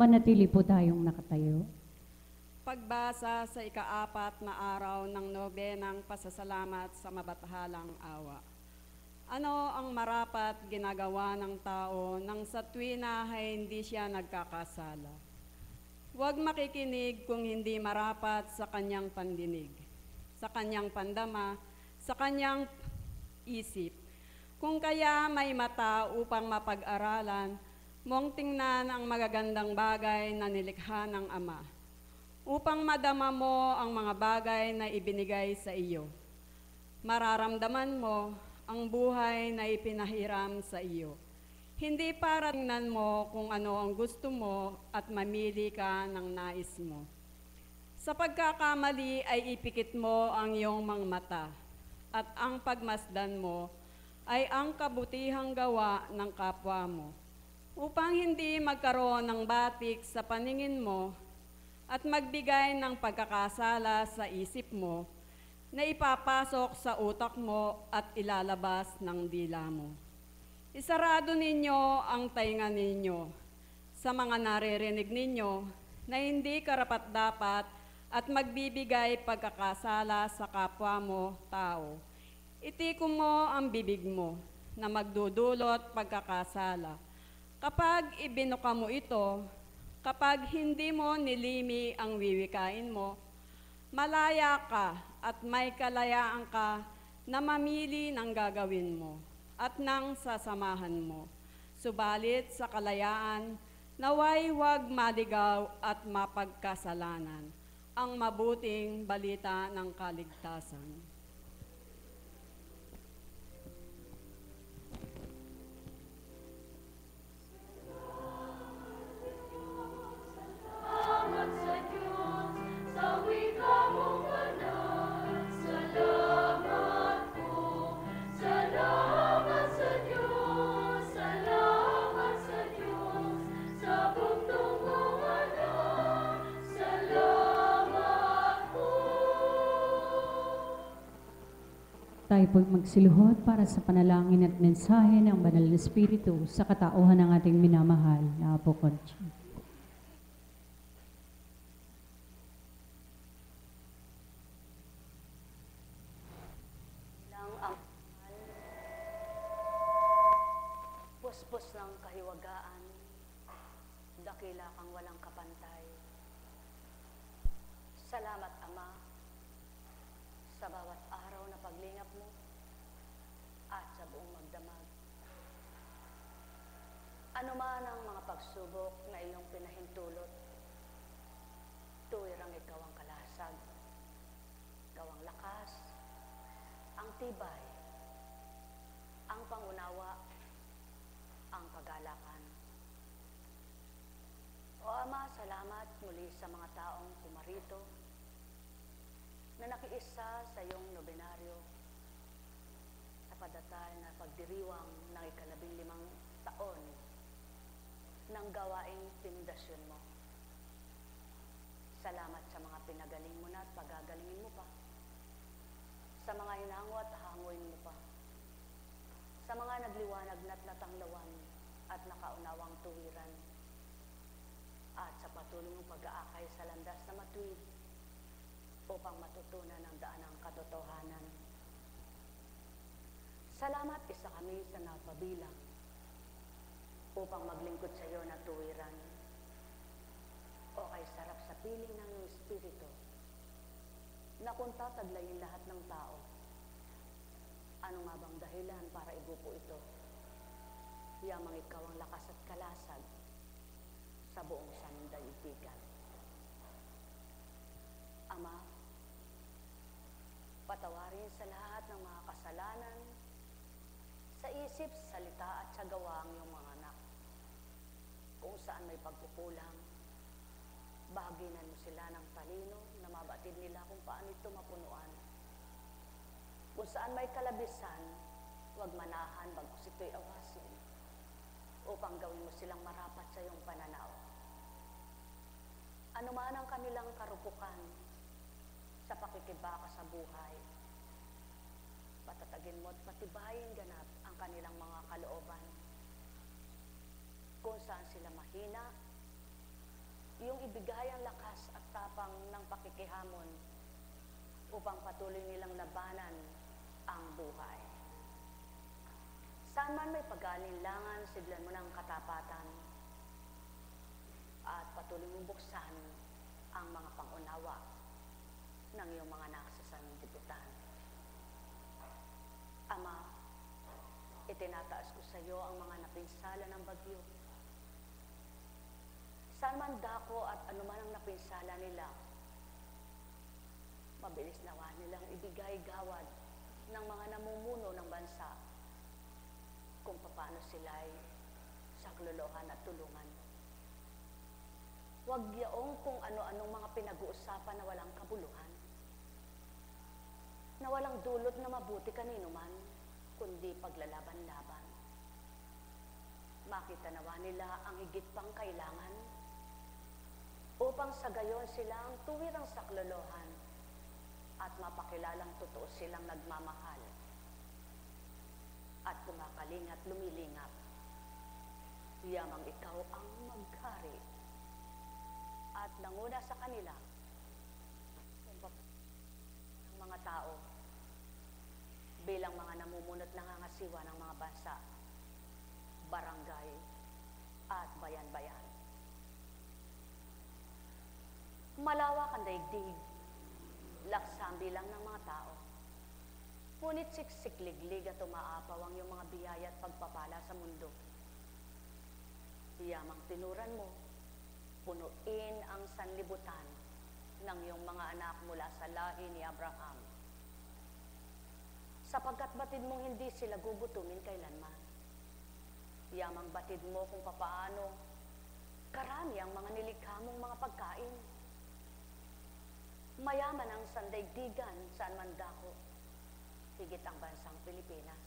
Manatili po tayong nakatayo. Pagbasa sa ika-4 na araw ng nobenang pasasalamat sa mabathalang awa. Ano ang marapat ginagawa ng tao nang sa tuwina ay hindi siya nagkakasala? Huwag makikinig kung hindi marapat sa kanyang pandinig, sa kanyang pandama, sa kanyang isip. Kung kaya may mata upang mapag-aralan, mong tingnan ang magagandang bagay na nilikha ng Ama, upang madama mo ang mga bagay na ibinigay sa iyo. Mararamdaman mo ang buhay na ipinahiram sa iyo. Hindi para tingnan mo kung ano ang gusto mo at mamili ka ng nais mo. Sa pagkakamali ay ipikit mo ang iyong mga mata, at ang pagmasdan mo ay ang kabutihang gawa ng kapwa mo, upang hindi magkaroon ng batik sa paningin mo at magbigay ng pagkakasala sa isip mo na ipapasok sa utak mo at ilalabas ng dila mo. Isarado ninyo ang tainga ninyo sa mga naririnig ninyo na hindi karapat-dapat at magbibigay pagkakasala sa kapwa mo tao. Itikom mo ang bibig mo na magdudulot pagkakasala. Kapag ibinuka mo ito, kapag hindi mo nilimi ang wiwikain mo, malaya ka at may kalayaan ka na mamili ng gagawin mo at ng sasamahan mo. Subalit sa kalayaan, naway huwag maligaw at mapagkasalanan ang mabuting balita ng kaligtasan. Tayo po'y magsiluhod para sa panalangin at mensahe ng Banal na Espiritu sa katauhan ng ating minamahal na Apo Conching. Puspos ng kahiwagaan, dakila kang walang kapantay. Salamat, Ama, sa bawat araw na paglingap mo at sa buong magdamag. Ano man ang mga pagsubok na iyong pinahintulot, tuwirang ikaw ang kalasag, ikaw ang lakas, ang tibay, ang pangunawa, ang kagalakan. O Ama, salamat muli sa mga taong pumarito na nakiisa sa iyong nobenaryo sa padatal na pagdiriwang ng 15 taon ng gawaing pundasyon mo. Salamat sa mga pinagaling mo na at pagagalingin mo pa, sa mga hinango at hanguin mo pa, sa mga nagliwanag na't natanglawan at nakaunawang tuwiran, at sa patuloy mong pag-aakay sa landas na matuwid upang matutunan ang daan ng katotohanan. Salamat isa kami sa napabilang upang maglingkod sa iyo na tuwiran. O kay sarap sa piling ng iyong Espiritu na kung tataglayin lahat ng tao, ano nga bang dahilan para ibuko ito? Yamang ikaw ang lakas at kalasag sa buong sandaigdigan. Ama, patawarin sa lahat ng mga kasalanan sa isip, salita at sa gawa ang iyong mga anak. Kung saan may pagkukulang, baginan mo sila ng talino na mabatid nila kung paano ito mapunuan. Kung saan may kalabisan, huwag manahan bagkus ito'y awasin, upang gawin mo silang marapat sa iyong pananaw. Ano man ang kanilang karupukan sa pakikibaka sa buhay, patatagin mo at patibayin ganap ang kanilang mga kalooban. Kung saan sila mahina, iyong ibigay ang lakas at tapang ng pakikihamon upang patuloy nilang labanan ang buhay. Saan man may pag-aalinlangan, siglan mo ng katapatan at patuloy mong buksan ang mga pangunawa ng iyong mga anak sa sanlibutan. Ama, itinataas ko sa iyo ang mga napinsala ng bagyo. Saan man dako at anuman ang napinsala nila, mabilis nawa nilang ibigay gawad ng mga namumuno ng bansa kung paano sila'y saklolohan at tulungan. Huwag yaong kung ano-anong mga pinag-uusapan na walang kabuluhan, na walang dulot na mabuti kanino man, kundi paglalaban-laban. Makita nawa nila ang higit pang kailangan upang sa gayon silang tuwirang saklolohan at mapakilalang totoo silang nagmamahal at kumakaling at lumilingap. Yamang ikaw ang maghari at nanguna sa kanila ng mga tao bilang mga namumunot nangangasiwa ng mga bansa, barangay at bayan-bayan. Malawak ang daigdig, laksam bilang ng mga tao. Ngunit siksik-liglig at umaapaw ang iyong mga biyaya at pagpapala sa mundo. Yamang tinuran mo, punuin ang sanlibutan ng iyong mga anak mula sa lahi ni Abraham. Sapagkat batid mong hindi sila gugutumin kailanman. Yamang batid mo kung papaano karami ang mga nilikha mong mga pagkain. Mayaman ang sandaigdigan saan man dako, higit ang bansang Pilipinas.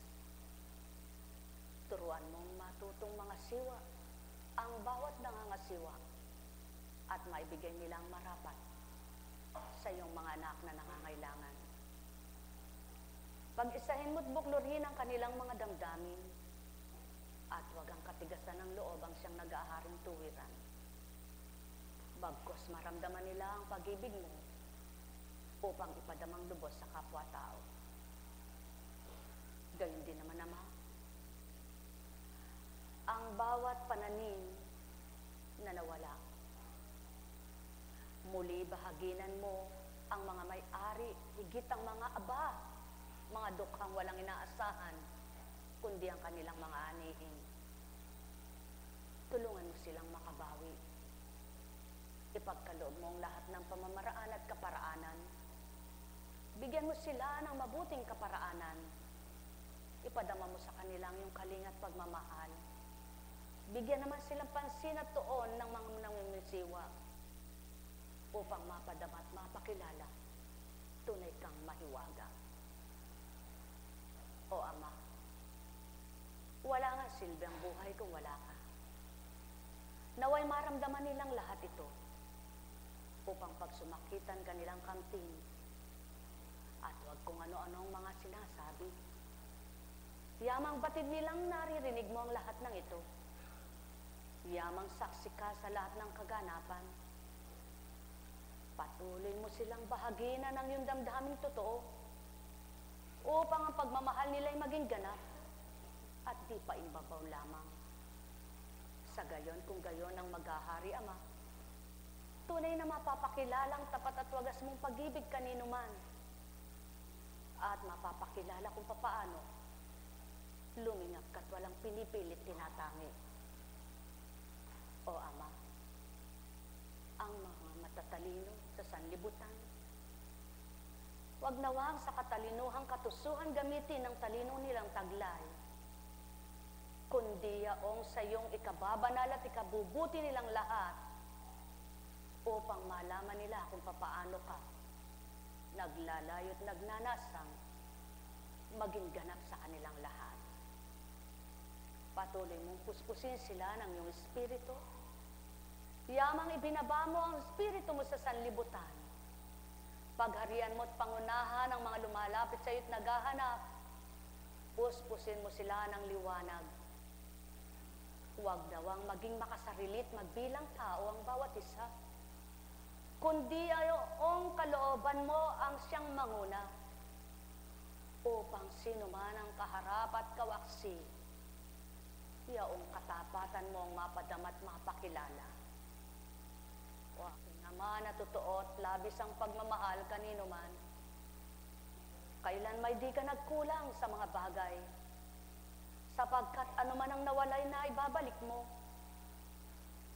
Turuan mong matutong mga siwa ang bawat nangangasiwa at maibigay nilang marapat sa iyong mga anak na nangangailangan. Pag-isahin mo't buklorhin ang kanilang mga damdamin at huwag ang katigasan ng loob ang siyang nag-aaharing tuwiran. Bagkos maramdaman nila ang pag-ibig mo upang ipadamang lubos sa kapwa-tao. Gayon din naman, Ama, ang bawat pananim na nawala. Muli bahaginan mo ang mga may-ari, higit ang mga aba, mga dukhang walang inaasahan, kundi ang kanilang mga anihin. Tulungan mo silang makabawi. Ipagkaloob mo ang lahat ng pamamaraan at kaparaanan. Bigyan mo sila ng mabuting kaparaanan. Ipadama mo sa kanilang yung kaling at pagmamahal. Bigyan naman silang pansin at tuon ng mga namimisiwa upang mapadama at mapakilala tunay kang mahiwaga. O Ama, wala nga silbi ang buhay kung wala ka. Naway maramdaman nilang lahat ito upang pagsumakitan kanilang kamtin at huwag kung ano-anong mga sinasabi. Yamang batid nilang naririnig mo ang lahat ng ito. Yamang saksi ka sa lahat ng kaganapan. Patuloy mo silang bahaginan ng iyong damdaming totoo upang ang pagmamahal nila'y maging ganap at di pa imbabaw lamang. Sa gayon kung gayon ang maghahari, Ama, tunay na mapapakilalang tapat at wagas mong pag-ibig kanino man at mapapakilala kung papaano lumingap ka't walang pinipilit tinatangi. O Ama, ang mga matatalino sa sanlibutan, huwag nawang sa katalinuhang katusuhan gamitin ang talino nilang taglay, kundi yaong sa iyong ikababanal at ikabubuti nilang lahat upang malaman nila kung papaano ka naglalayo't nagnanasang maging ganap sa kanilang lahat. Patuloy mong puspusin sila ng iyong espiritu. Yamang ibinaba mo ang espiritu mo sa sanlibutan. Pagharian mo at pangunahan ang mga lumalapit sa iyo't naghahanap. Puspusin mo sila ng liwanag. Huwag nawang maging makasarilit magbilang tao ang bawat isa, kundi ayong kalooban mo ang siyang manguna, upang sino man ang kaharap at kawaksi, yaong katapatan mo ang mapadama at mapakilala. O aking Ama na totoo at labis ang pagmamahal kanino man, kailan may di ka nagkulang sa mga bagay, sapagkat anuman ang nawalay na ibabalik mo.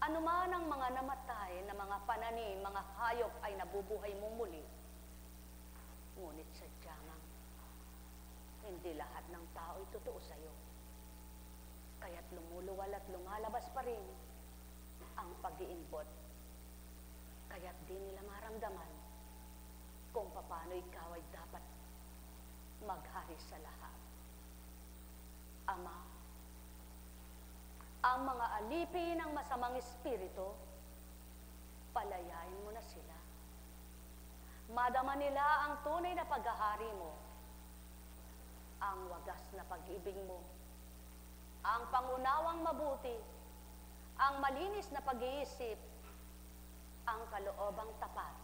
Anuman ang mga namatay na mga pananim, mga hayop ay nabubuhay mo muli. Ngunit sadyamang, hindi lahat ng tao ay totoo sa iyo. Kaya't lumuluwal at lumalabas pa rin ang pag-iimbot. Kaya't di nila maramdaman kung paano ikaw ay dapat maghari sa lahat. Ama, ang mga alipin ng masamang espiritu, palayain mo na sila. Madama nila ang tunay na paghahari mo, ang wagas na pag-ibig mo, ang pangunawang mabuti, ang malinis na pag-iisip, ang kaloobang tapat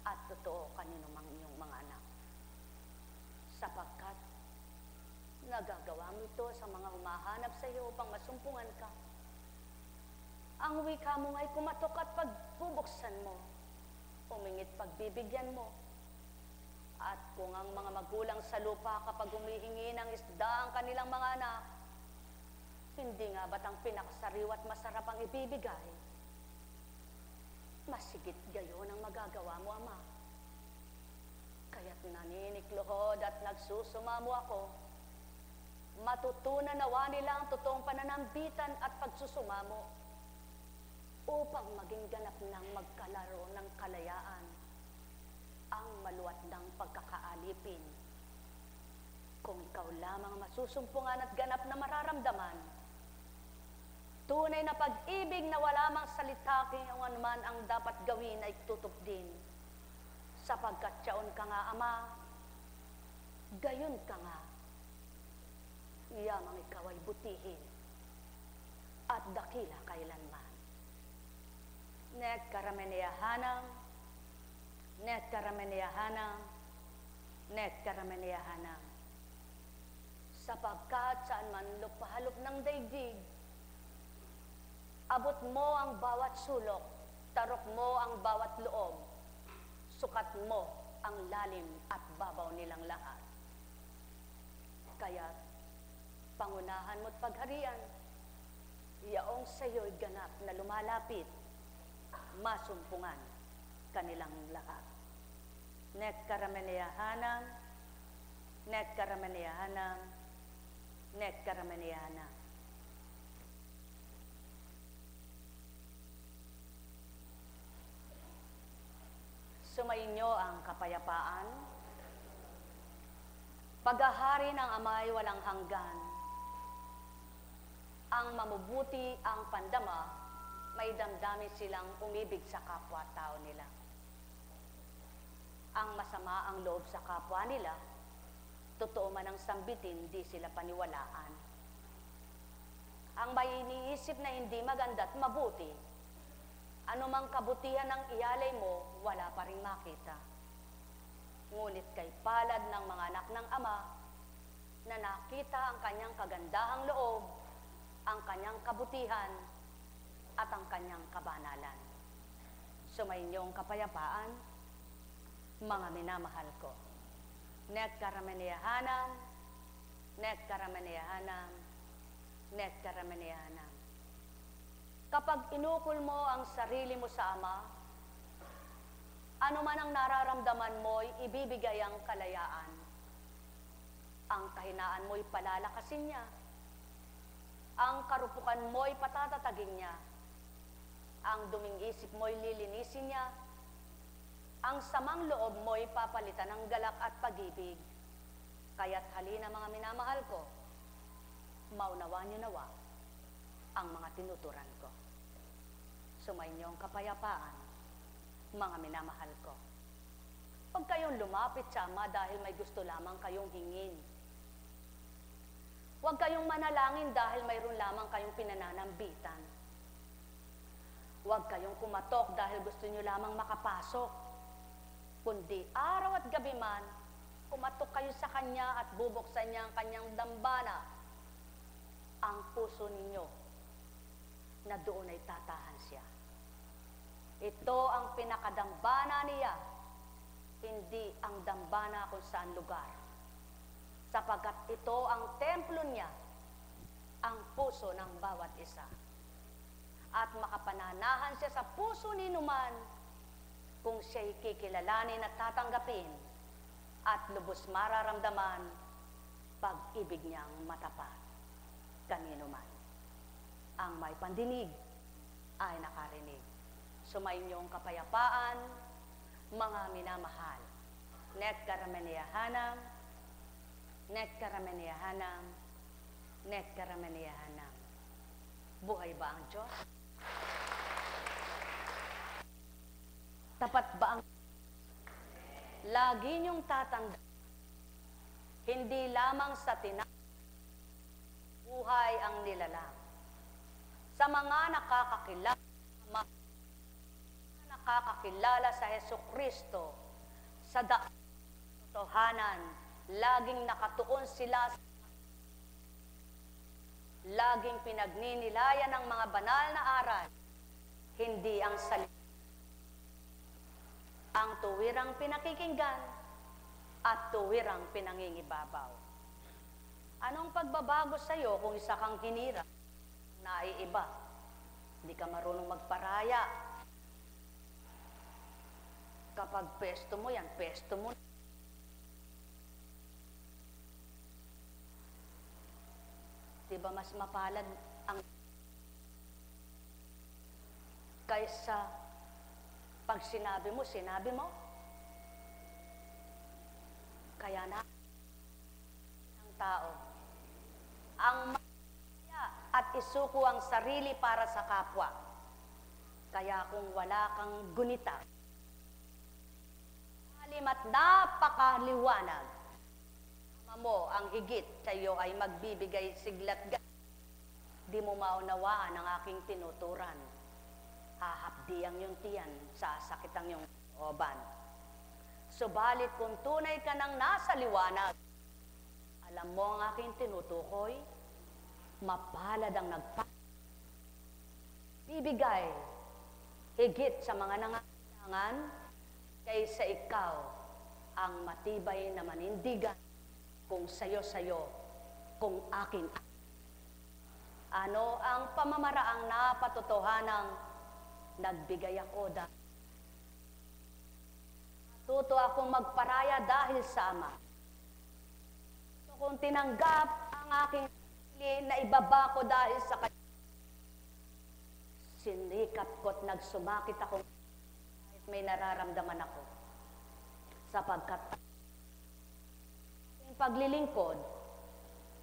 at totoo kanino mang iyong mga anak. Sapagkat nagagawa mo ito sa mga humahanap sa iyo upang masumpungan ka. Ang wika mo nga'y kumatok at pagbubuksan mo, umingit pagbibigyan mo. At kung ang mga magulang sa lupa kapag humihingi ng isda ang kanilang mga anak, hindi nga ba't ang pinakasariw at masarap ang ibibigay? Masigit gayon ang magagawa mo, Ama. Kaya't naninikluhod at nagsusumamo ako, matutunan nawa nila ang totoong pananambitan at pagsusumamo upang maging ganap ng magkalaro ng kalayaan ang maluwat ng pagkakaalipin. Kung ikaw lamang masusumpungan at ganap na mararamdaman, tunay na pag-ibig na wala mang salita kung anuman ang dapat gawin ay tutupd din. Sapagkat siyaon ka nga, Ama, gayon ka nga. Yamang ikaw ay butihin at dakila kailanman. Net karameniyahanang, net karameniyahanang, net karameniyahanang. Sapagkat saan man lupahalop ng daigdig, abot mo ang bawat sulok, tarok mo ang bawat loob, sukat mo ang lalim at babaw nilang lahat. Kaya't pangunahan mo't pagharian, yaong sa'yo'y ganap na lumalapit, masumpungan kanilang lahat. Net karameniyahanang, net karameniyahanang, net karameniyahanang. Sumainyo ang kapayapaan. Paghahari ng Ama'y walang hanggan. Ang mamubuti ang pandama, may damdamin silang umibig sa kapwa-tao nila. Ang masama ang loob sa kapwa nila, totoo man ang sambitin, di sila paniwalaan. Ang may iniisip na hindi maganda at mabuti, anumang kabutihan ng iyalay mo, wala pa rin makita. Ngunit kay palad ng mga anak ng Ama, na nakita ang kanyang kagandahang loob, ang kanyang kabutihan, at ang kanyang kabanalan. Sumainyong kapayapaan, mga minamahal ko. Net karameniyahanam, net karameniyahanam, net karameniyahanam. Kapag inukol mo ang sarili mo sa Ama, ano man ang nararamdaman mo'y ibibigay ang kalayaan. Ang kahinaan mo'y palalakasin niya. Ang karupukan mo'y patatatagin niya. Ang duming isip mo'y lilinisin niya. Ang samang loob mo'y papalitan ng galak at pag-ibig. Kaya't halina mga minamahal ko, maunawa niyo nawa ang mga tinuturan ko. Sumainyo ang kapayapaan, mga minamahal ko. Huwag kayong lumapit sa Ama dahil may gusto lamang kayong hingin. Huwag kayong manalangin dahil mayroon lamang kayong pinananambitan. Huwag kayong kumatok dahil gusto nyo lamang makapasok. Kundi araw at gabi man, kumatok kayo sa Kanya at bubuksan niya ang Kanyang dambana. Ang puso ninyo na doon ay tatahan siya. Ito ang pinakadambana niya, hindi ang dambana kung saan lugar. Sapagkat ito ang templo niya, ang puso ng bawat isa. At makapananahan siya sa puso ni numan kung siya'y kikilalanin at tatanggapin at lubos mararamdaman pag-ibig niyang matapat kanino man. Ang may pandinig ay nakarinig. Sumayinyong kapayapaan, mga minamahal. Net karamaniyahanam, net karamaniyahanam, net karamaniyahanam. Buhay ba ang Diyos? Tapat ba ang lagi niyong tatanda? Hindi lamang sa buhay ang nilalang. Sa mga nakakakilala sa Hesukristo, sa totohanan, laging nakatuon sila sa laging pinagninilayan ng mga banal na aral, hindi ang salita. Ang tuwirang pinakikinggan at tuwirang pinangingibabaw. Anong pagbabago sa iyo kung isa kang hinira, naiiba? Hindi ka marunong magparaya. Kapag pesto mo yan, pesto mo. Diba mas mapalad ang kaysa pag sinabi mo, sinabi mo. Kaya na ang tao ang maya at isuko ang sarili para sa kapwa. Kaya kung wala kang gunita, malim at napakaliwanag, mo ang higit sa iyo ay magbibigay siglat. Di mo maunawaan ang aking tinuturan. Hahapdi ang iyong tiyan, sasakit ang iyong oban. Subalit kung tunay ka nang nasa liwanag, alam mo ang aking tinutukoy, mapalad ang bibigay higit sa mga nangangailangan kaysa ikaw ang matibay na manindigan. Kung sayo, kung akin. Ano ang pamamaraang napatotohanang nagbigay ako dahil tuto akong magparaya dahil sa Ama. So, kung tinanggap ang aking sarili na ibaba ko dahil sa Kanya, sinikap ko't nagsumakit ako kahit may nararamdaman ako. Sapagkat paglilingkod,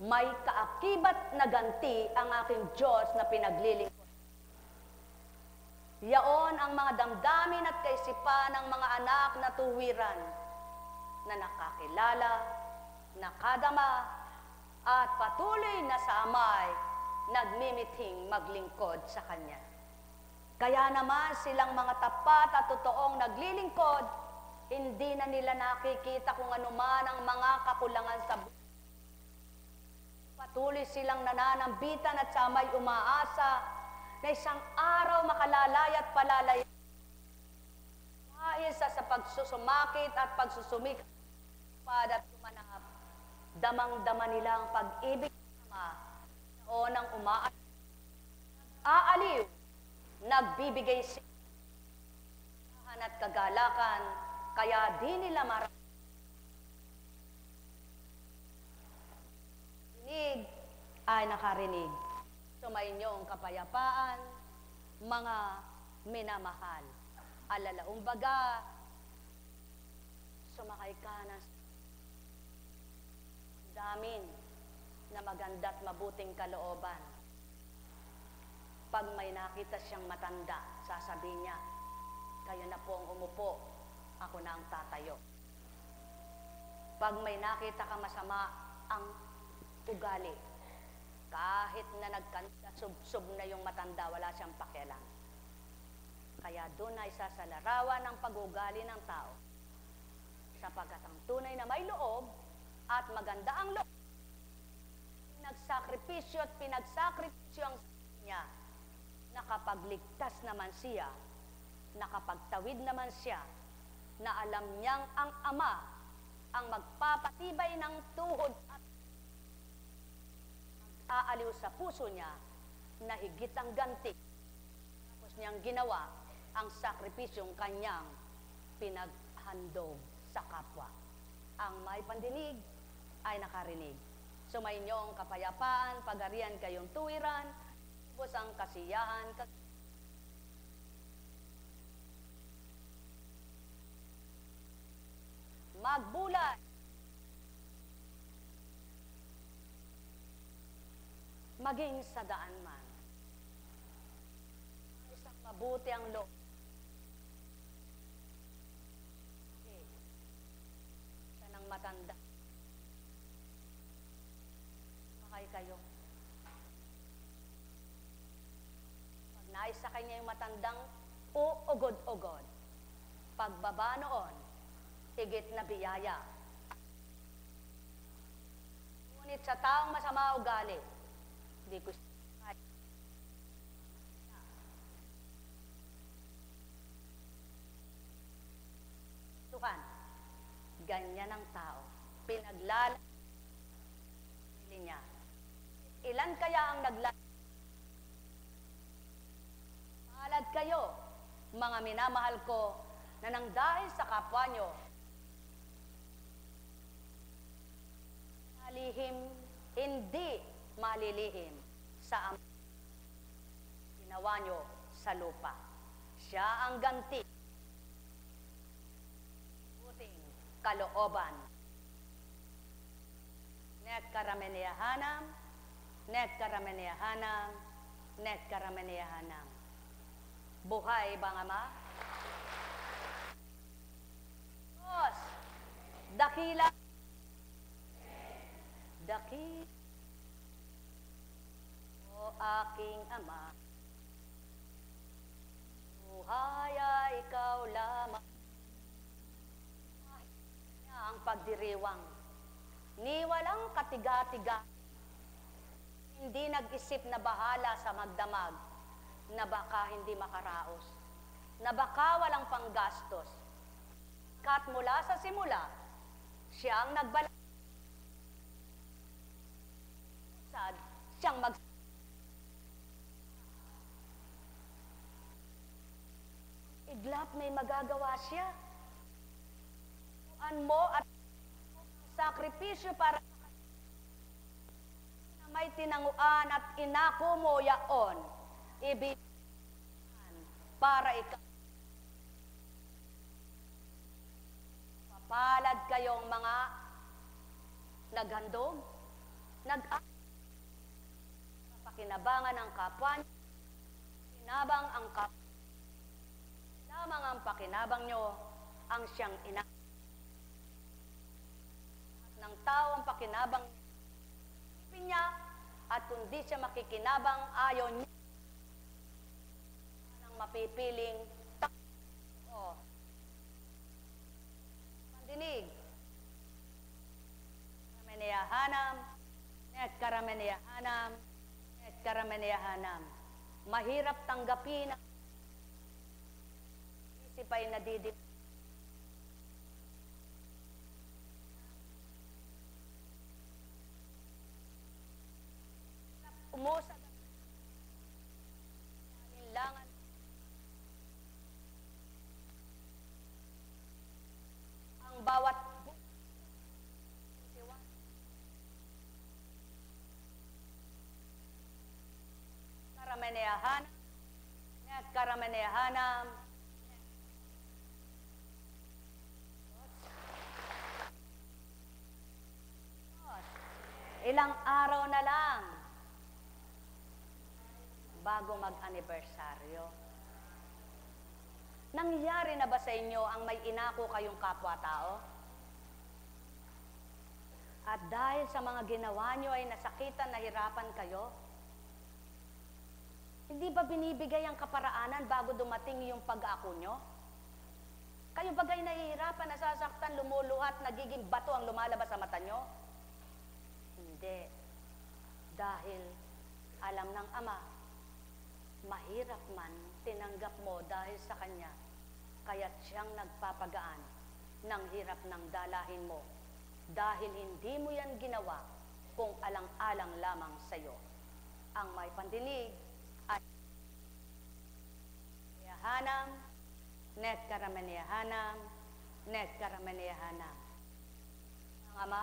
may kaakibat na ganti ang aking Diyos na pinaglilingkod. Yaon ang mga damdamin at kaisipan ng mga anak na tuwiran na nakakilala, nakadama, at patuloy na sa Amay nagmimithing maglingkod sa Kanya. Kaya naman silang mga tapat at totoong naglilingkod, hindi na nila nakikita kung anuman ang mga kakulangan sa buhay. Patuloy silang nananambitan at sa may umaasa na isang araw makalalay at palalay. Dahil sa pagsusumakit at pagsusumikap at sumanap, damang-dama nilang pag-ibig sama o ng umaasa. Aaliw, nagbibigay sila at kagalakan, kaya di nila rinig ay nakarinig. Sumainyo ang kapayapaan, mga minamahal. Alalaong baga, sumakay ka na damin na maganda't mabuting kalooban. Pag may nakita siyang matanda, sasabihin niya, kayo na po ang umupo, ako na ang tatayo. Pag may nakita ka masama ang ugali, Kahit na nagkanta-sub-sub na yung matanda, wala siyang pakialam. Kaya doon na isa sa larawan ng pag-ugali ng tao. Sapagkat ang tunay na may loob at maganda ang loob, nagsakripisyo at pinagsakripisyo ang sarili niya, nakapagligtas naman siya, nakapagtawid naman siya, na alam niyang ang Ama ang magpapatibay ng tuhod at aaliw sa puso niya na higit ang ganti. Tapos niyang ginawa ang sakripisyong kanyang pinaghandog sa kapwa. Ang may pandinig ay nakarinig. Sumainyo ang kapayapaan, pagarian kayong tuwiran, ubos ang kasiyahan, magbulat, maging sa daan man. Isang mabuti ang loob. Isa ng matanda. Makay kayo. Pag nais sa kanya yung matandang uugod-ugod, pagbaba noon, higit na biyaya. Ngunit sa taong masama ugali, hindi ko tuhan, ganyan ang tao. Pinaglala niya. Ilan kaya ang naglala? Palad kayo, mga minamahal ko, na nang dahil sa kapwa nyo, malihim, hindi malilihim sa Ama ginawa nyo sa lupa. Siya ang ganti. Buting kalooban. Nek karameniyahanam, nek karameniyahanam, nek karameniyahanam. Buhay bang Ama? Diyos, dakila, dakila, o aking Ama, buhay ay ikaw lamang. Niya ang pagdiriwang, ni walang katiga-tiga, hindi nag-isip na bahala sa magdamag, na baka hindi makaraos, na baka walang panggastos. Kat mula sa simula, siya ang nagbala. Siyang iglap may magagawa siya. Tuan mo at sakripisyo para na may tinanguan at inako mo yaon, ibigyan para ikaw. Palad kayong mga naghandog, pakinabangan ang kapwa niyo, kinabang ang kapwa. Lamang ang pakinabang nyo ang siyang ina. At ng tao ang pakinabang niya, at kung di siya makikinabang ayaw niya, ang mapipiling tao. Dinig. Karameniyahanam, net karameniyahanam, net karameniyahanam. Mahirap tanggapin ang isip ay nadidip. Umusag ang ilangan. Bawat karameniyahanam, net karameniyahanam. Ilang araw na lang bago mag-anibersaryo. Nangyari na ba sa inyo ang may inako kayong kapwa-tao? At dahil sa mga ginawa nyo ay nasakitan, nahirapan kayo? Hindi ba binibigay ang kaparaanan bago dumating yung pag-ako nyo? Kayo bagay nahihirapan, nasasaktan, lumuluhat, nagiging bato ang lumalabas sa mata nyo? Hindi. Dahil alam ng Ama, mahirap man, tinanggap mo dahil sa Kanya, kaya't siyang nagpapagaan ng hirap ng dalahin mo. Dahil hindi mo yan ginawa kung alang-alang lamang sa iyo. Ang may pandinig ay Hanam, Net Karamaniyahanam, Net Karamaniyahanam. Ang Ama,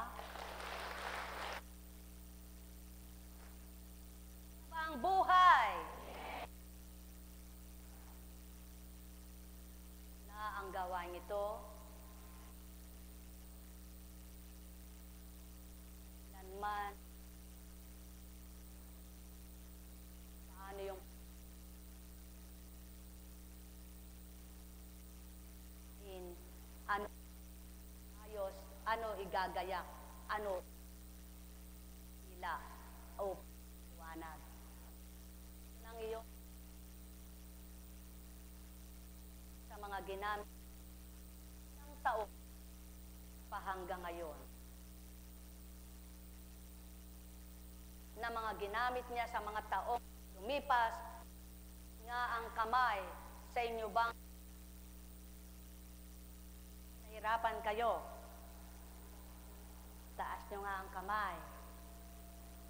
ang buhay na ang gawain ito lanman paano yung ano ayos, ano igagayak, ano ila o wanag ng iyong sa mga ginamit ng taon pa hanggang ngayon na mga ginamit niya sa mga taong lumipas nga ang kamay sa inyo bang nahirapan kayo? Taas nyo nga ang kamay.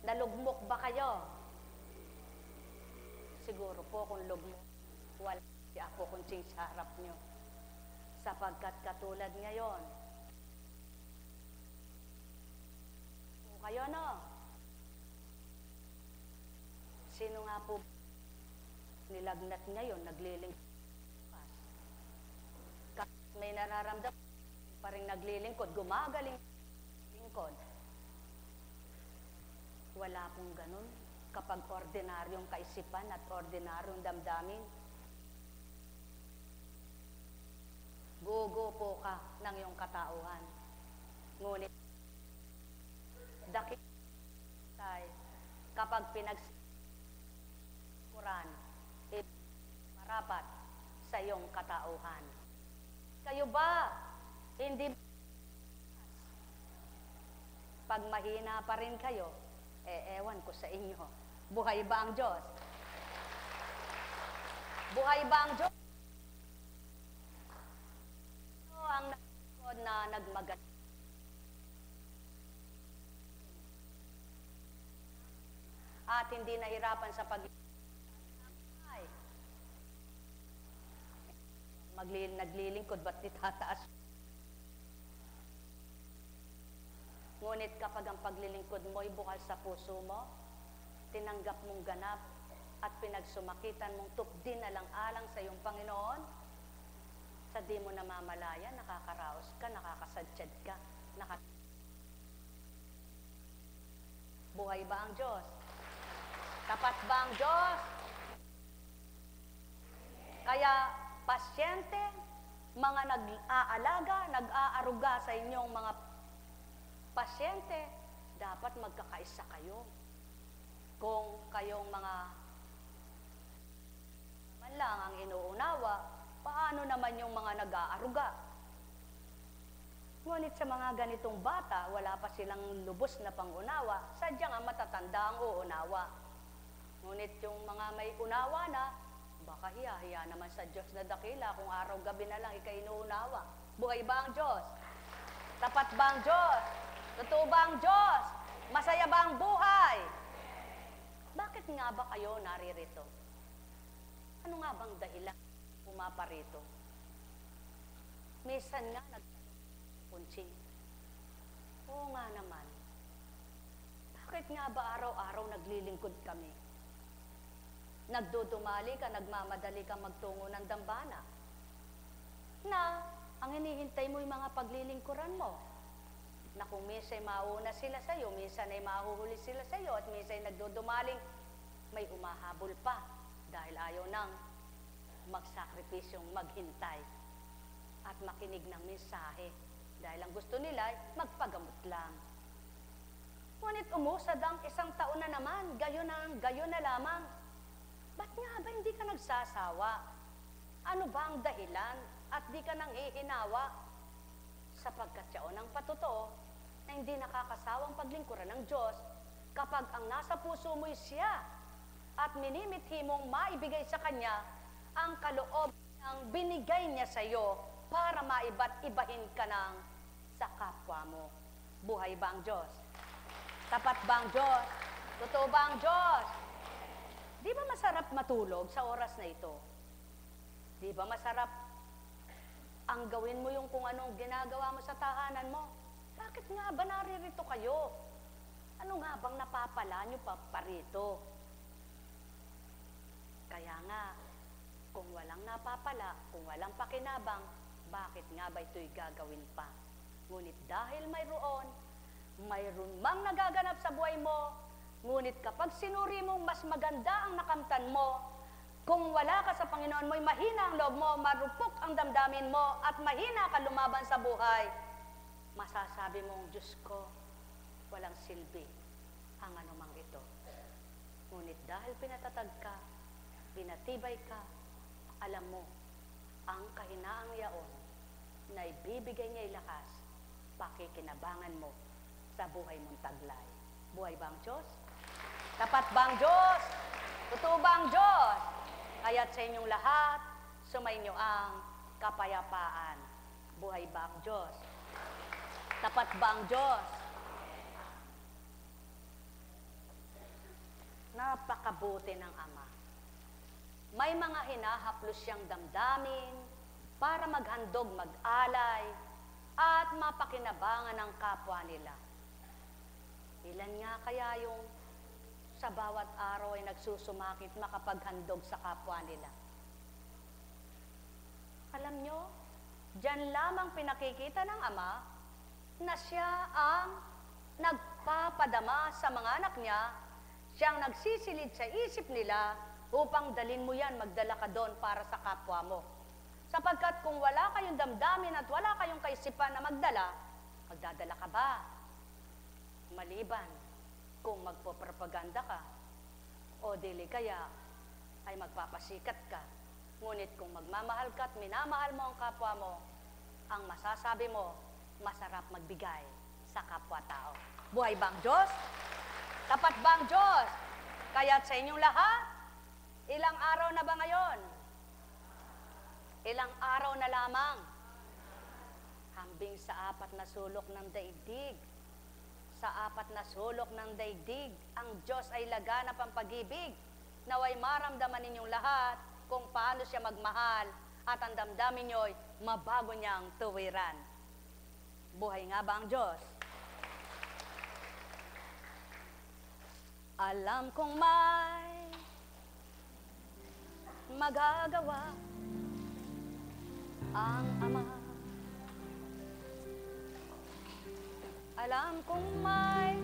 Nalugmok ba kayo? Siguro po kung lugmok, wala si Apo Kunching sa harap nyo. Sapagkat katulad ngayon, po kayo no? Sino nga po nilagnat ngayon, nagliling may nararamdaman pa rin naglilingkod, gumagaling lingkod. Wala pong ganun kapag ordinaryong kaisipan at ordinaryong damdamin. Gugo po ka ng iyong katauhan. Ngunit, dakit tayo kapag pinagsikuran, marapat sa iyong katauhan. Kayo ba, hindi pag mahina pa rin kayo, ewan ko sa inyo, buhay ba ang Diyos? Buhay ba ang Diyos? Ito ang nakikod na nagmagat. At hindi nahirapan sa naglilingkod, ba't itataas? Ngunit kapag ang paglilingkod mo ay bukal sa puso mo, tinanggap mong ganap at pinagsumakitan mong tupdin alang-alang sa iyong Panginoon, sa di mo namamalaya, nakakaraos ka, nakakasadsyad ka, buhay ba ang Diyos? Tapat ba ang Diyos? Kaya, pasyente, mga nag-aalaga, nag-aaruga sa inyong mga pasyente, dapat magkakaisa kayo. Kung kayong mga man lang ang inuunawa, paano naman yung mga nag-aaruga? Ngunit sa mga ganitong bata, wala pa silang lubos na pangunawa, sadyang ang matatanda ang uunawa. Ngunit yung mga may unawa na, baka hiya-hiya naman sa Diyos na dakila kung araw-gabi na lang ikainuunawa. Buhay ba ang Diyos? Tapat ba ang Diyos? Totoo ba ang Diyos? Masaya ba ang buhay? Bakit nga ba kayo naririto? Ano nga bang dahilan pumaparito? Minsan nga nagpunching. Oo nga naman. Bakit nga ba araw-araw naglilingkod kami? Nagdudumali ka, nagmamadali ka magtungo ng dambana. Na, ang hinihintay mo yung mga paglilingkuran mo. Na kung minsan mauna sila sa'yo, minsan ay mahuhuli sila sa'yo, at minsan ay nagdudumaling, may umahabol pa dahil ayaw nang magsakripisyong maghintay at makinig ng mensahe. Dahil ang gusto nila ay magpagamot lang. Ngunit umusad ang 1 taon na naman, gayon na lamang. Ba't nga ba hindi ka nagsasawa? Ano ba ang dahilan at di ka nang hihinawa? Sapagkat yaon ang patotoo na hindi nakakasawang paglingkuran ng Diyos kapag ang nasa puso mo'y siya at minimithi mong maibigay sa Kanya ang kaloob ng binigay niya sa iyo para maiba't ibahin ka ng sa kapwa mo. Buhay ba ang Diyos? Tapat ba ang Diyos? Totoo ba ang Diyos? Di ba masarap matulog sa oras na ito? Di ba masarap ang gawin mo yung kung anong ginagawa mo sa tahanan mo? Bakit nga ba naririto kayo? Ano nga bang napapala nyo pa parito? Kaya nga, kung walang napapala, kung walang pakinabang, bakit nga ba ito'y gagawin pa? Ngunit dahil mayroon mang nagaganap sa buhay mo, ngunit kapag sinuri mong mas maganda ang nakamtan mo, kung wala ka sa Panginoon mo'y mahina ang loob mo, marupok ang damdamin mo, at mahina ka lumaban sa buhay, masasabi mong, Diyos ko, walang silbi ang anumang ito. Ngunit dahil pinatatag ka, pinatibay ka, alam mo, ang kahinaang yaon na ibibigay niya'y lakas, pakikinabangan mo sa buhay mong taglay. Buhay ba ang Diyos? Tapat ba ang Diyos? Totoo ba ang Diyos? Kaya't sa inyong lahat, sumainyo ang kapayapaan. Buhay ba ang Diyos? Tapat ba ang Diyos? Napakabuti ng Ama. May mga hinahaplos siyang damdamin para maghandog, mag-alay, at mapakinabangan ang kapwa nila. Ilan nga kaya yung sa bawat araw ay nagsusumakit makapaghandog sa kapwa nila? Alam nyo, diyan lamang pinakikita ng Ama na siya ang nagpapadama sa mga anak niya, siyang nagsisilid sa isip nila upang dalin mo yan, magdala ka doon para sa kapwa mo. Sapagkat kung wala kayong damdamin at wala kayong kaisipan na magdala, magdadala ka ba? Maliban kung magpropaganda ka, o dili kaya ay magpapasikat ka. Ngunit kung magmamahal ka at minamahal mo ang kapwa mo, ang masasabi mo, masarap magbigay sa kapwa-tao. Buhay ba ang Diyos? Tapat ba ang Diyos? Kaya't sa inyong lahat, ilang araw na ba ngayon? Ilang araw na lamang? Hambing sa 4 na sulok ng daigdig. Sa 4 na sulok ng daigdig, ang Diyos ay laganap ang pag-ibig. Naway maramdaman ninyong lahat kung paano siya magmahal at ang damdamin nyo'y mabago niyang tuwiran. Buhay nga ba ang Diyos? Alam kong may magagawa ang Ama. Alam kong may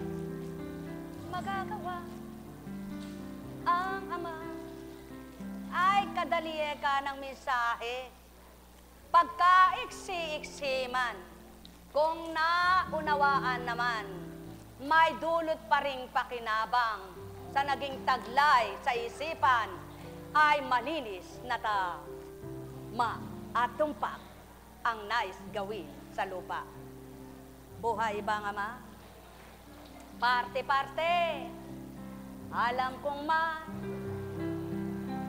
magagawa ang Ama. Ay kadaliye ka ng mensahe, pagkaiksi-iksi man, kung naunawaan naman, may dulot pa ring pakinabang sa naging taglay sa isipan ay malinis na tama at tumpak ang nais gawin sa lupa. Buhay ba nga ma? Parte-parte, alam kong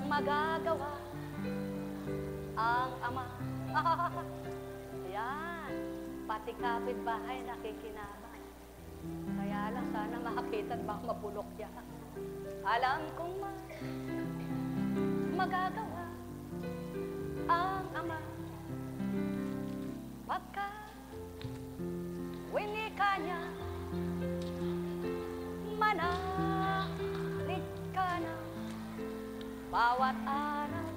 magagawa ang Ama. Yan, pati kapitbahay nakikinabang. Kaya lang sana makakita at baka mapulok yan. Alam kong magagawa ang Ama. Pagka winika niya, manalig ka na. Bawat araw,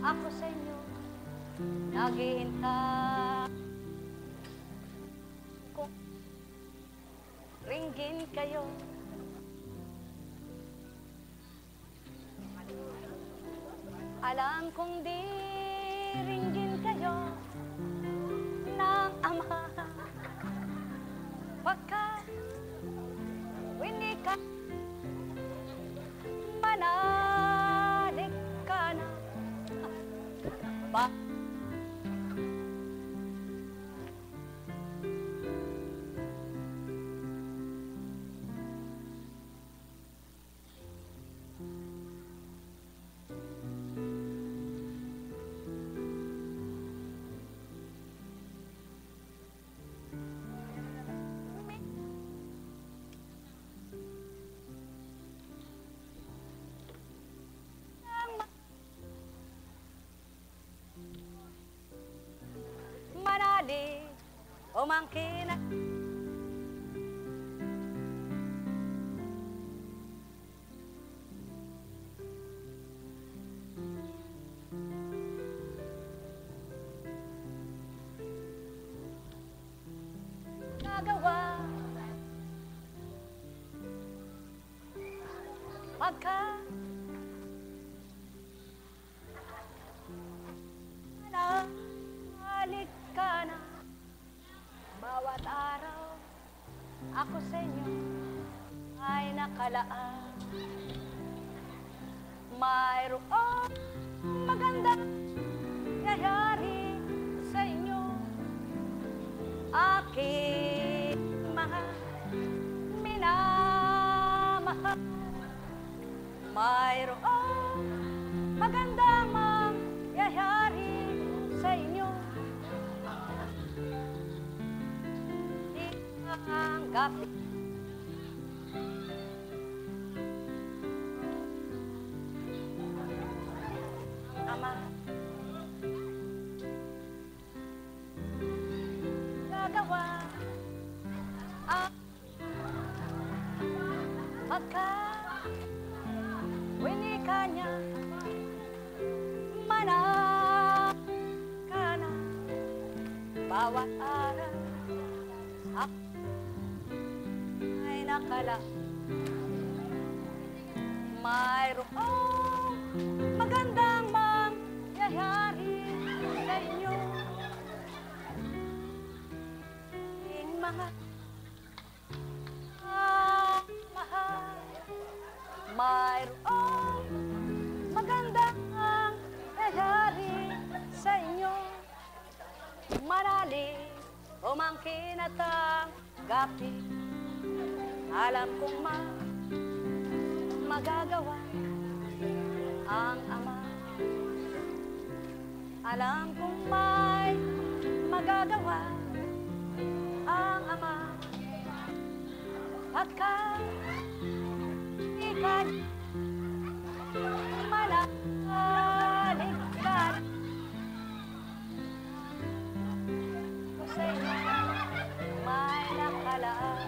ako sa inyo naghihintay. Kung ringgin kayo, alam kong di ringgin kayo ng Ama. Pagka umangkin at nagawa pagka nalik ka na bawat araw ako sa inyo ay nakalaan mayroong magandang nangyayari sa inyo aking mga minamahal mayroong magandang mangyayari sa inyo di tanggap Ama gagawa ang pagka winika niya manak ka na bawat araw ako ay nakala mayroong magandang mangyayari sa inyo aking mga mahal mayroong magandang nangyayari sa inyo manalig umangkin at tanggapin alam kong magagawa ang Ama alam kong may magagawa ang Ama pagka ikay manalig ka ko sa inyo may nakalaan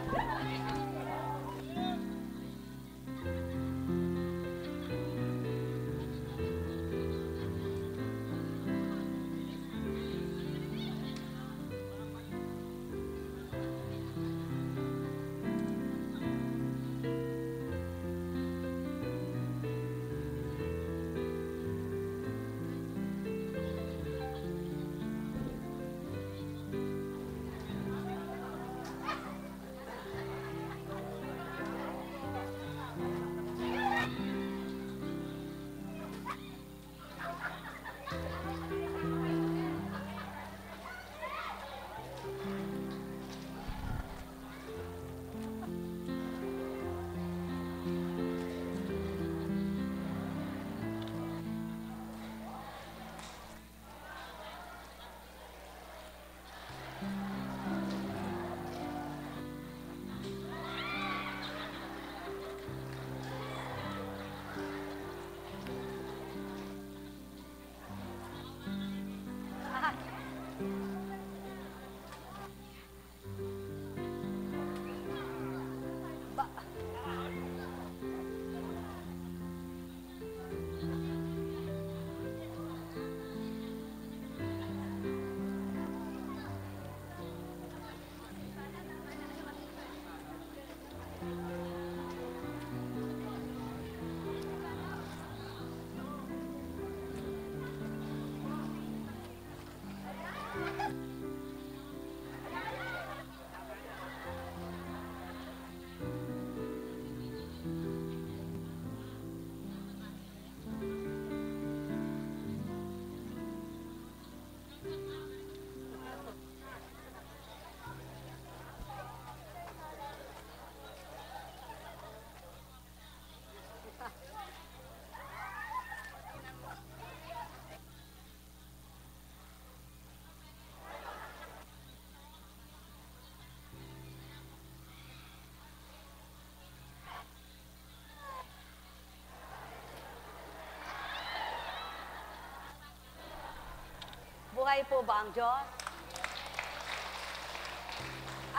Buhay po ba ang Diyos?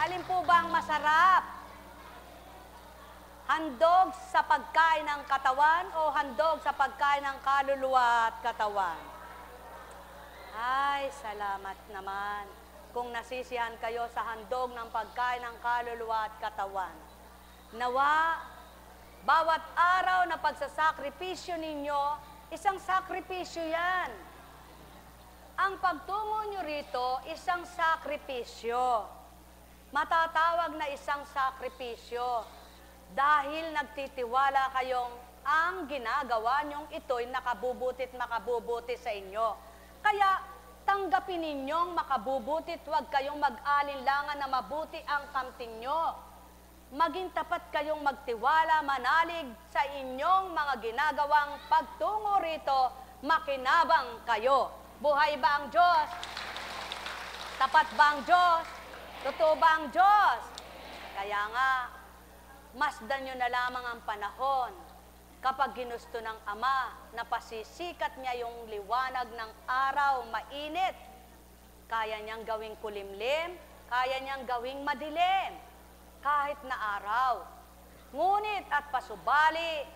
Alin po ba ang masarap? Handog sa pagkain ng katawan o handog sa pagkain ng kaluluwa at katawan? Ay, salamat naman kung nasisihan kayo sa handog ng pagkain ng kaluluwa at katawan. Nawa, bawat araw na pagsasakripisyo ninyo, isang sakripisyo yan. Ang pagtungo nyo rito, isang sakripisyo. Matatawag na isang sakripisyo dahil nagtitiwala kayong ang ginagawa nyong ito'y nakabubutit makabubuti sa inyo. Kaya tanggapin ninyong makabubutit, huwag kayong mag-alinlangan na mabuti ang kamting nyo. Maging tapat kayong magtiwala, manalig sa inyong mga ginagawang pagtungo rito, makinabang kayo. Buhay ba ang Diyos? Tapat ba ang Diyos? Totoo ba ang Diyos? Kaya nga, masdan nyo na lamang ang panahon kapag ginusto ng Ama na pasisikat niya yung liwanag ng araw, mainit. Kaya niyang gawing kulimlim, kaya niyang gawing madilim, kahit na araw. Ngunit at pasubali,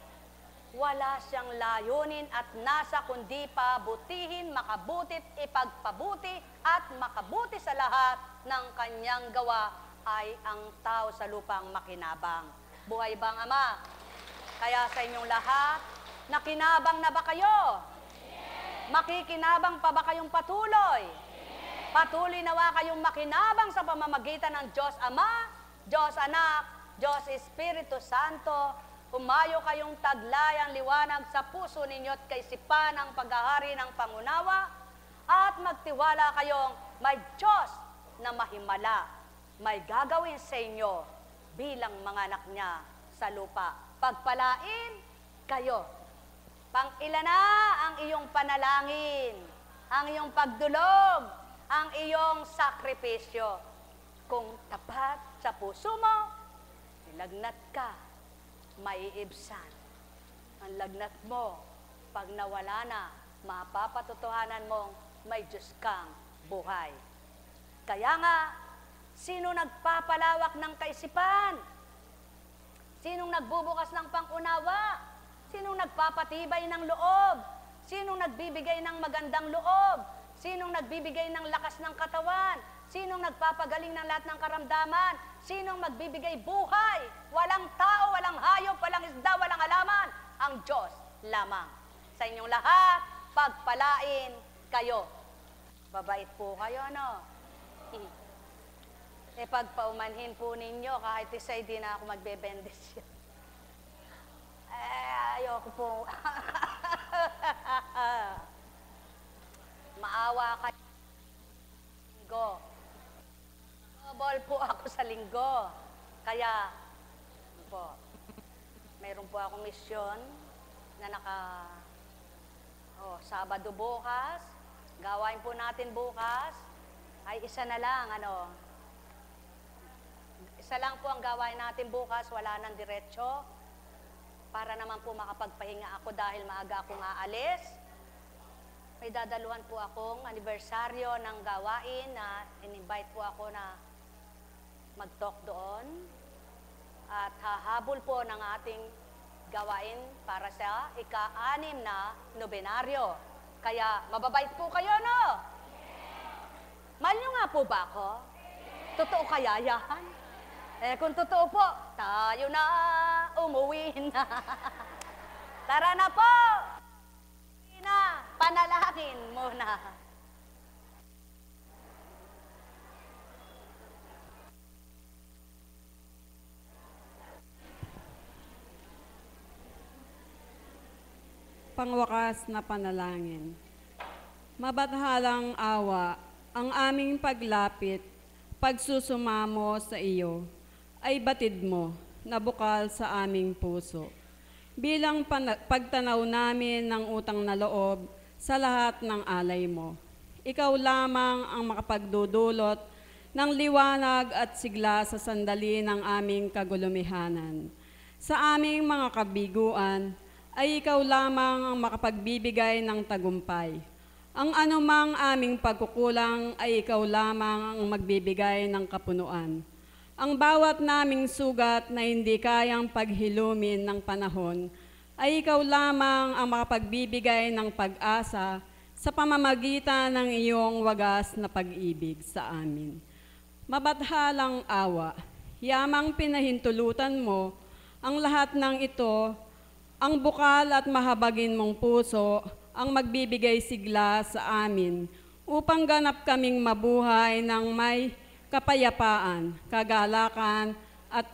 wala siyang layunin at nasa kundi pabutihin, makabutit, ipagpabuti at makabuti sa lahat ng kanyang gawa ay ang tao sa lupang makinabang. Buhay bang Ama? Kaya sa inyong lahat, nakinabang na ba kayo? Makikinabang pa ba kayong patuloy? Patuloy nawa kayong makinabang sa pamamagitan ng Diyos Ama, Diyos Anak, Diyos Espiritu Santo. Humayo kayong taglay ang liwanag sa puso ninyo at kaisipan ang paghahari ng pangunawa at magtiwala kayong may Diyos na mahimala, may gagawin sa inyo bilang mga anak niya sa lupa. Pagpalain kayo. Pang-ilan na ang iyong panalangin, ang iyong pagdulog, ang iyong sakripisyo. Kung tapat sa puso mo, nilagnat ka, maiibsan. Ang lagnat mo, pag nawala na, mapapatotohanan mong may Diyos kang buhay. Kaya nga, sino nagpapalawak ng kaisipan? Sinong nagbubukas ng pangunawa? Sinong nagpapatibay ng loob? Sinong nagbibigay ng magandang loob? Sinong nagbibigay ng lakas ng katawan? Sinong nagpapagaling ng lahat ng karamdaman? Sinong magbibigay buhay? Walang tao, walang hayop, walang isda, walang halaman. Ang Diyos lamang. Sa inyong lahat, pagpalain kayo. Babait po kayo, ano? Pagpaumanhin po ninyo, kahit isa'y di na ako magbebendisyon. Ayoko po. Maawa kayo. Linggo. Double po ako sa linggo. Kaya, po, mayroon po akong misyon na Sabado bukas. Gawain po natin bukas. Ay isa na lang, Isa lang po ang gawain natin bukas, wala nang diretsyo. Para naman po makapagpahinga ako dahil maaga akong aalis. May dadaluhan po akong anibersaryo ng gawain na in-invite po ako na mag-talk doon. At hahabol po ng ating gawain para sa ika-6 na nobenaryo. Kaya mababait po kayo, no? Mahal nyo nga po ba ako? Totoo kaya yan? Kung totoo po, tayo na, umuwi na. Tara na po! Umuwi na, panalangin muna. Pangwakas na panalangin. Mabathalang awa, ang aming paglapit, pagsusumamo sa iyo, ay batid mo na bukal sa aming puso. Bilang pagtanaw namin ng utang na loob sa lahat ng alay mo. Ikaw lamang ang makapagdudulot ng liwanag at sigla sa sandali ng aming kagulumihanan. Sa aming mga kabiguan, ay ikaw lamang ang makapagbibigay ng tagumpay. Ang anumang aming pagkukulang ay ikaw lamang ang magbibigay ng kapunuan. Ang bawat naming sugat na hindi kayang paghilumin ng panahon ay ikaw lamang ang makapagbibigay ng pag-asa sa pamamagitan ng iyong wagas na pag-ibig sa amin. Mabathalang awa, yamang pinahintulutan mo ang lahat ng ito, ang bukal at mahabagin mong puso ang magbibigay sigla sa amin upang ganap kaming mabuhay ng may kapayapaan, kagalakan at